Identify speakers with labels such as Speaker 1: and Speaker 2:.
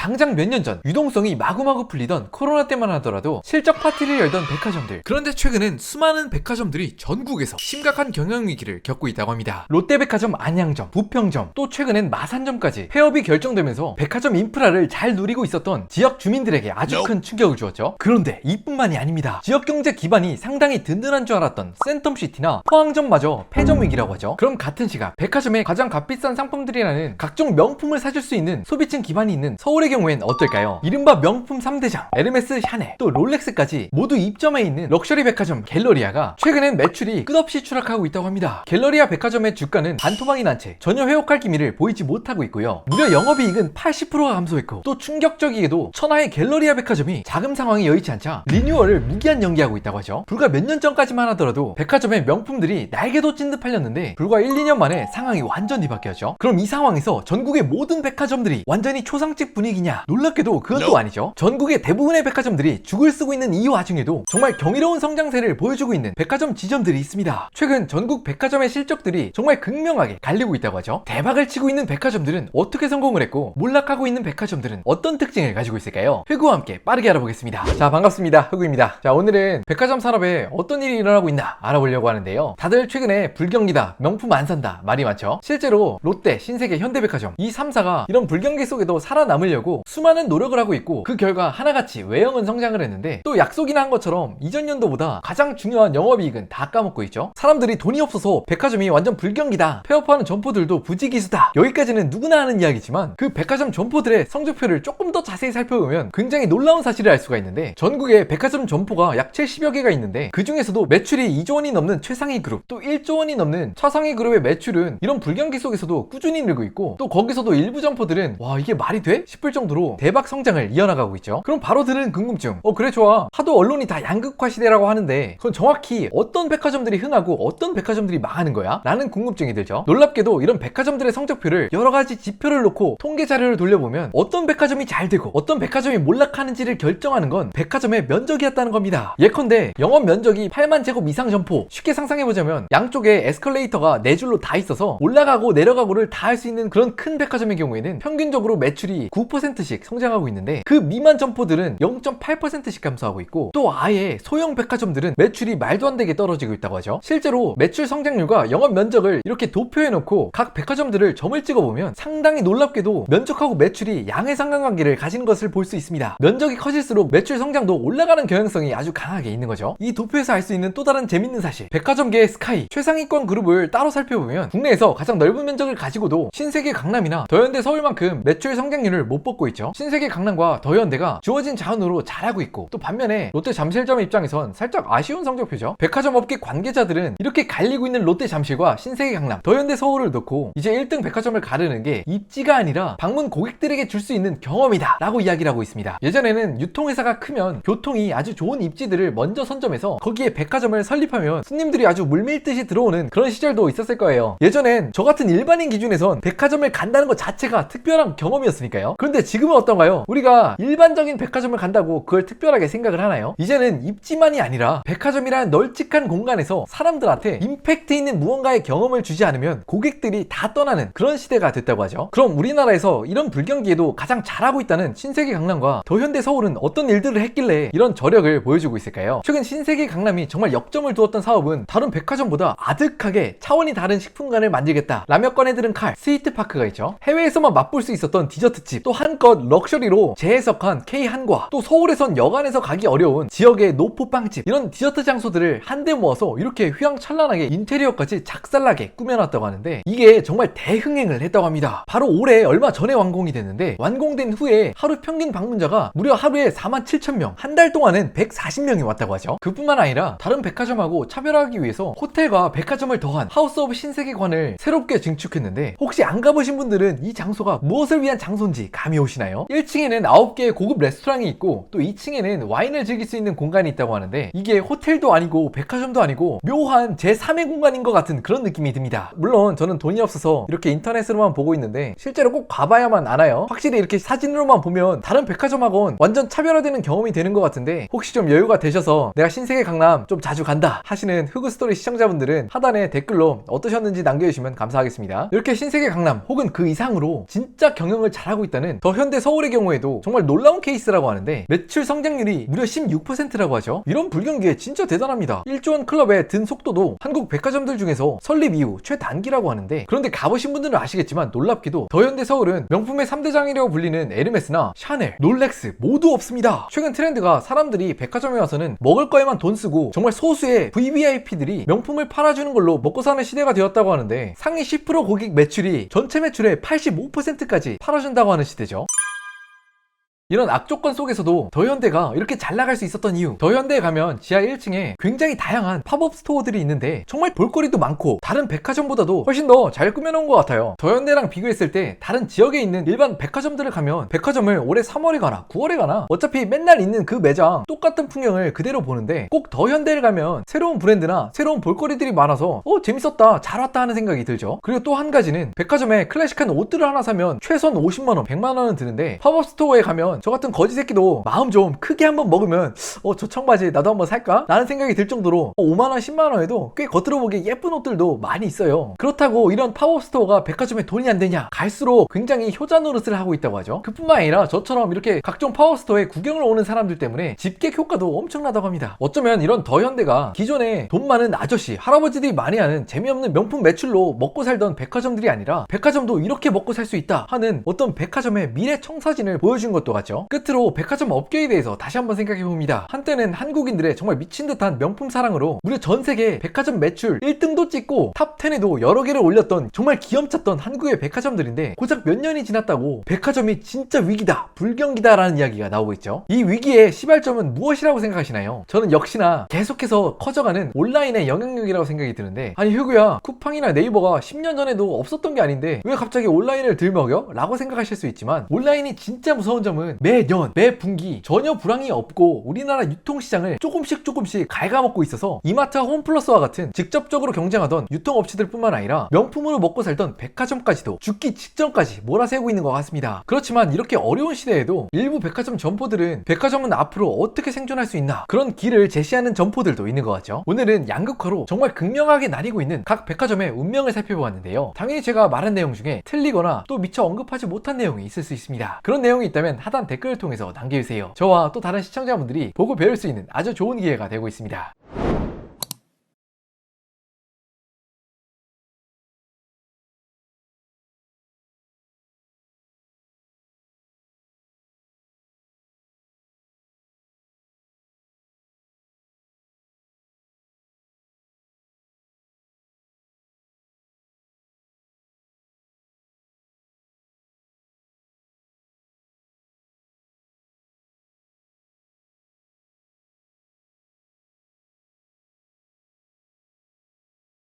Speaker 1: 당장 몇 년 전 유동성이 마구마구 풀리던 코로나 때만 하더라도 실적 파티를 열던 백화점들. 그런데 최근엔 수많은 백화점들이 전국에서 심각한 경영위기를 겪고 있다고 합니다. 롯데백화점, 안양점, 부평점, 또 최근엔 마산점까지 폐업이 결정되면서 백화점 인프라를 잘 누리고 있었던 지역 주민들에게 아주 큰 충격을 주었죠. 그런데 이뿐만이 아닙니다. 지역 경제 기반이 상당히 든든한 줄 알았던 센텀시티나 포항점마저 폐점 위기라고 하죠. 그럼 같은 시각 백화점에 가장 값비싼 상품들이라는 각종 명품을 사줄 수 있는 소비층 기반이 있는 서울의 경우엔 어떨까요? 이른바 명품 3대장 에르메스, 샤넬, 또 롤렉스까지 모두 입점해 있는 럭셔리 백화점 갤러리아가 최근엔 매출이 끝없이 추락하고 있다고 합니다. 갤러리아 백화점의 주가는 반토막이 난 채 전혀 회복할 기미를 보이지 못하고 있고요. 무려 영업이익은 80%가 감소했고, 또 충격적이게도 천하의 갤러리아 백화점이 자금 상황이 여의치 않자 리뉴얼을 무기한 연기하고 있다고 하죠. 불과 몇 년 전까지만 하더라도 백화점의 명품들이 날개도 찐 듯 팔렸는데 불과 1, 2년 만에 상황이 완전히 바뀌었죠. 그럼 이 상황에서 전국의 모든 백화점들이 완전히 초상집 분위기냐? 놀랍게도 그건 또 아니죠. 전국의 대부분의 백화점들이 죽을 쓰고 있는 이 와중에도 정말 경이로운 성장세를 보여주고 있는 백화점 지점들이 있습니다. 최근 전국 백화점의 실적들이 정말 극명하게 갈리고 있다고 하죠. 대박을 치고 있는 백화점들은 어떻게 성공을 했고, 몰락하고 있는 백화점들은 어떤 특징을 가지고 있을까요? 흑우와 함께 빠르게 알아보겠습니다. 자, 반갑습니다. 흑우입니다. 자, 오늘은 백화점 산업에 어떤 일이 일어나고 있나 알아보려고 하는데요. 다들 최근에 불경기다, 명품 안 산다 말이 많죠. 실제로 롯데, 신세계, 현대백화점 이 3사가 이런 불경기 속에도 살아남으려고 수많은 노력을 하고 있고, 그 결과 하나같이 외형은 성장을 했는데 또 약속이나 한 것처럼 이전 연도보다 가장 중요한 영업이익은 다 까먹고 있죠. 사람들이 돈이 없어서 백화점이 완전 불경기다, 폐업하는 점포들도 부지기수다, 여기까지는 누구나 하는 이야기지만 그 백화점 점포들의 성적표를 조금 더 자세히 살펴보면 굉장히 놀라운 사실을 알 수가 있는데, 전국에 백화점 점포가 약 70여 개가 있는데 그 중에서도 매출이 2조 원이 넘는 최상위 그룹, 또 1조 원이 넘는 차상위 그룹의 매출은 이런 불경기 속에서도 꾸준히 늘고 있고, 또 거기서도 일부 점포들은 와, 이게 말이 돼? 싶을 정도로 대박 성장을 이어나가고 있죠. 그럼 바로 드는 궁금증, 그래 좋아, 하도 언론이 다 양극화 시대라고 하는데 그건 정확히 어떤 백화점들이 흥하고 어떤 백화점들이 망하는 거야? 라는 궁금증이 들죠. 놀랍게도 이런 백화점들의 성적표를 여러가지 지표를 놓고 통계 자료를 돌려보면 어떤 백화점이 잘 되고 어떤 백화점이 몰락하는지를 결정하는 건 백화점의 면적이었다는 겁니다. 예컨대 영업 면적이 8만 제곱 이상 점포, 쉽게 상상해보자면 양쪽에 에스컬레이터가 4줄로 다 있어서 올라가고 내려가고를 다 할 수 있는 그런 큰 백화점의 경우에는 평균적으로 매출이 9%씩 성장하고 있는데, 그 미만 점포들은 0.8%씩 감소하고 있고, 또 아예 소형 백화점들은 매출이 말도 안 되게 떨어지고 있다고 하죠. 실제로 매출 성장률과 영업 면적을 이렇게 도표해 놓고 각 백화점들을 점을 찍어보면 상당히 놀랍게도 면적하고 매출이 양의 상관관계를 가진 것을 볼 수 있습니다. 면적이 커질수록 매출 성장도 올라가는 경향성이 아주 강하게 있는 거죠. 이 도표에서 알 수 있는 또 다른 재밌는 사실, 백화점계의 스카이 최상위권 그룹을 따로 살펴보면 국내에서 가장 넓은 면적을 가지고도 신세계 강남이나 더현대 서울만큼 매출 성장률을 못 뽑고 있죠. 신세계 강남과 더현대가 주어진 자원으로 잘하고 있고, 또 반면에 롯데 잠실점 입장에선 살짝 아쉬운 성적표죠. 백화점 업계 관계자들은 이렇게 갈리고 있는 롯데 잠실과 신세계 강남, 더현대 서울을 놓고 이제 1등 백화점을 가르는 게 입지가 아니라 방문 고객들에게 줄 수 있는 경험이다 라고 이야기를 하고 있습니다. 예전에는 유통회사가 크면 교통이 아주 좋은 입지들을 먼저 선점해서 거기에 백화점을 설립하면 손님들이 아주 물밀듯이 들어오는 그런 시절도 있었을 거예요. 예전엔 저 같은 일반인 기준에선 백화점을 간다는 것 자체가 특별한 경험이었으니까요. 그런데 지금은 어떤가요? 우리가 일반적인 백화점을 간다고 그걸 특별하게 생각을 하나요? 이제는 입지만이 아니라 백화점이란 널찍한 공간에서 사람들한테 임팩트 있는 무언가의 경험을 주지 않으면 고객들이 다 떠나는 그런 시대가 됐다고 하죠. 그럼 우리나라에서 이런 불경기에도 가장 잘하고 있다는 신세계 강남과 더현대 서울은 어떤 일들을 했길래 이런 저력을 보여주고 있을까요? 최근 신세계 강남이 정말 역점을 두었던 사업은 다른 백화점보다 아득하게 차원이 다른 식품관을 만들겠다, 라며 꺼내들은 칼, 스위트파크가 있죠. 해외에서만 맛볼 수 있었던 디저트집, 또 한껏 럭셔리로 재해석한 K한과, 또 서울에선 여간에서 가기 어려운 지역의 노포빵집, 이런 디저트 장소들을 한데 모아서 이렇게 휘황찬란하게 인테리어까지 작살나게 꾸며놨다고 하는데, 이게 정말 대흥행을 했다고 합니다. 바로 올해 얼마 전에 완공이 됐는데, 완공된 후에 하루 평균 방문자가 무려 하루에 47,000명, 한 달 동안은 140명이 왔다고 하죠. 그뿐만 아니라 다른 백화점하고 차별화하기 위해서 호텔과 백화점을 더한 하우스 오브 신세계관을 새롭게 증축했는데, 혹시 안 가보신 분들은 이 장소가 무엇을 위한 장소인지 감이 오시나요? 1층에는 9개의 고급 레스토랑이 있고, 또 2층에는 와인을 즐길 수 있는 공간이 있다고 하는데, 이게 호텔도 아니고 백화점도 아니고 묘한 제3의 공간인 것 같은 그런 느낌이 듭니다. 물론 저는 돈이 없어서 이렇게 인터넷으로만 보고 있는데 실제로 꼭 가봐야만 알아요. 확실히 이렇게 사진으로만 보면 다른 백화점하고는 완전 차별화되는 경험이 되는 것 같은데, 혹시 좀 여유가 되셔서 내가 신세계 강남 좀 자주 간다 하시는 흑우스토리 시청자분들은 하단에 댓글로 어떠셨는지 남겨주시면 감사하겠습니다. 이렇게 신세계 강남 혹은 그 이상으로 진짜 경영을 잘하고 있다는 더 더 현대 서울의 경우에도 정말 놀라운 케이스라고 하는데 매출 성장률이 무려 16%라고 하죠. 이런 불경기에 진짜 대단합니다. 1조 원 클럽에 든 속도도 한국 백화점들 중에서 설립 이후 최단기라고 하는데, 그런데 가보신 분들은 아시겠지만 놀랍게도 더 현대 서울은 명품의 3대장이라고 불리는 에르메스나 샤넬, 롤렉스 모두 없습니다. 최근 트렌드가 사람들이 백화점에 와서는 먹을 거에만 돈 쓰고 정말 소수의 VVIP들이 명품을 팔아주는 걸로 먹고 사는 시대가 되었다고 하는데, 상위 10% 고객 매출이 전체 매출의 85%까지 팔아준다고 하는 시대죠. 이런 악조건 속에서도 더현대가 이렇게 잘 나갈 수 있었던 이유, 더현대에 가면 지하 1층에 굉장히 다양한 팝업 스토어들이 있는데 정말 볼거리도 많고 다른 백화점보다도 훨씬 더 잘 꾸며놓은 것 같아요. 더현대랑 비교했을 때 다른 지역에 있는 일반 백화점들을 가면 백화점을 올해 3월에 가나 9월에 가나 어차피 맨날 있는 그 매장 똑같은 풍경을 그대로 보는데, 꼭 더현대를 가면 새로운 브랜드나 새로운 볼거리들이 많아서 재밌었다, 잘 왔다 하는 생각이 들죠. 그리고 또 한 가지는 백화점에 클래식한 옷들을 하나 사면 최소한 50만원, 100만원은 드는데 팝업 스토어에 가면 저 같은 거지 새끼도 마음 좀 크게 한번 먹으면 저 청바지 나도 한번 살까? 라는 생각이 들 정도로 5만원, 10만원에도 꽤 겉으로 보기에 예쁜 옷들도 많이 있어요. 그렇다고 이런 팝업 스토어가 백화점에 돈이 안 되냐? 갈수록 굉장히 효자 노릇을 하고 있다고 하죠. 그뿐만 아니라 저처럼 이렇게 각종 팝업 스토어에 구경을 오는 사람들 때문에 집객 효과도 엄청나다고 합니다. 어쩌면 이런 더현대가 기존에 돈 많은 아저씨, 할아버지들이 많이 하는 재미없는 명품 매출로 먹고 살던 백화점들이 아니라 백화점도 이렇게 먹고 살 수 있다 하는 어떤 백화점의 미래 청사진을 보여준 것도 같죠. 끝으로 백화점 업계에 대해서 다시 한번 생각해봅니다. 한때는 한국인들의 정말 미친듯한 명품 사랑으로 무려 전세계 백화점 매출 1등도 찍고 탑10에도 여러 개를 올렸던 정말 기염찼던 한국의 백화점들인데, 고작 몇 년이 지났다고 백화점이 진짜 위기다, 불경기다 라는 이야기가 나오고 있죠. 이 위기의 시발점은 무엇이라고 생각하시나요? 저는 역시나 계속해서 커져가는 온라인의 영향력이라고 생각이 드는데, 아니 휴구야, 쿠팡이나 네이버가 10년 전에도 없었던 게 아닌데 왜 갑자기 온라인을 들먹여? 라고 생각하실 수 있지만, 온라인이 진짜 무서운 점은 매년, 매 분기 전혀 불황이 없고 우리나라 유통시장을 조금씩 갉아먹고 있어서 이마트와 홈플러스와 같은 직접적으로 경쟁하던 유통업체들 뿐만 아니라 명품으로 먹고 살던 백화점까지도 죽기 직전까지 몰아세우고 있는 것 같습니다. 그렇지만 이렇게 어려운 시대에도 일부 백화점 점포들은 백화점은 앞으로 어떻게 생존할 수 있나, 그런 길을 제시하는 점포들도 있는 것 같죠. 오늘은 양극화로 정말 극명하게 나뉘고 있는 각 백화점의 운명을 살펴보았는데요. 당연히 제가 말한 내용 중에 틀리거나 또 미처 언급하지 못한 내용이 있을 수 있습니다. 그런 내용이 있다면 하단 댓글을 통해서 남겨주세요. 저와 또 다른 시청자분들이 보고 배울 수 있는 아주 좋은 기회가 되고 있습니다.